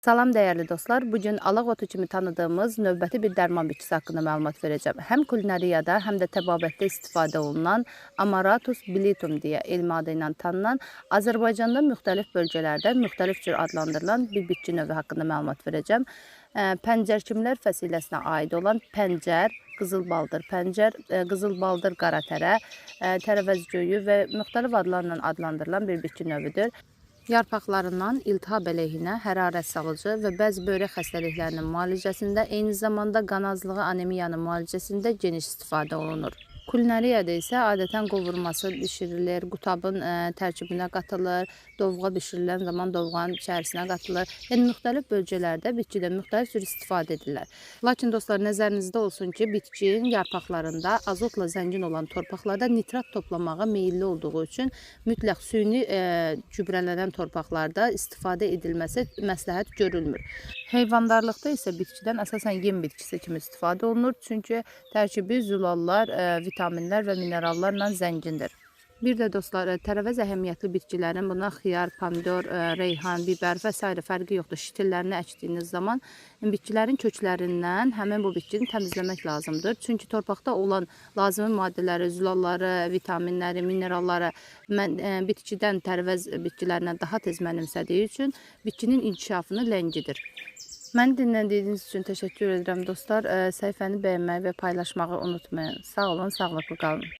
Salam dəyərli dostlar, bugün alaq otu kimi tanıdığımız növbəti bir dərman bitkisi haqqında məlumat verəcəm. Həm kulinariyada, həm də təbabətdə istifadə olunan Amaratus bilitum deyə elmi adı ilə tanınan, Azərbaycanda müxtəlif bölgələrdə müxtəlif cür adlandırılan bir bitki növü haqqında məlumat verəcəm. Pəncərkimlər fəsiləsinə aid olan pəncər, qızıl baldır pəncər, qızıl baldır qaratərə, tərəvəz göyü və müxtəlif adlarla adlandırılan bir bitki növüdür. Yarpaqlarından iltihab əleyhinə, hərarət salıcı və bəzi börək xəstəliklərinin müalicəsində, eyni zamanda qan azlığı, anemiyanın müalicəsində geniş istifadə olunur. Kulinariyada isə adətən qovurması bişirilir, qutabın tərkibinə qatılır, dovğa bişirilən zaman dovğanın içərisinə qatılır. Yəni, müxtəlif bölgələrdə bitkidə müxtəlif cür istifadə edirlər. Lakin dostlar, nəzərinizdə olsun ki, bitkinin yarpaqlarında azotla zəngin olan torpaqlarda nitrat toplamağa meyilli olduğu üçün mütləq süni gübrələnən torpaqlarda istifadə edilməsi məsləhət görülmür. Heyvandarlıqda isə bitkidən əsasən yem bitkisi kimi istifadə olunur, çünki tərkibi zülallar, vitaminlər və minerallarla zəngindir. Bir də dostlar, tərəvəz əhəmiyyətli bitkilərin, buna xiyar, pomidor, reyhan, bibər və s. fərqi yoxdur. Şitillərini əkdiyiniz zaman bitkilərin köklərindən həmin bu bitkini təmizləmək lazımdır. Çünki torpaqda olan lazımi maddələri, zülalları, vitaminləri, mineralları bitkidən tərəvəz bitkilərinə daha tez mənimsədiyi üçün bitkinin inkişafını ləngidir. Məni dinlədiyiniz üçün təşəkkür edirəm dostlar. Səhifəni bəyənməyi və paylaşmağı unutmayın. Sağ olun, sağlıqlı qalın.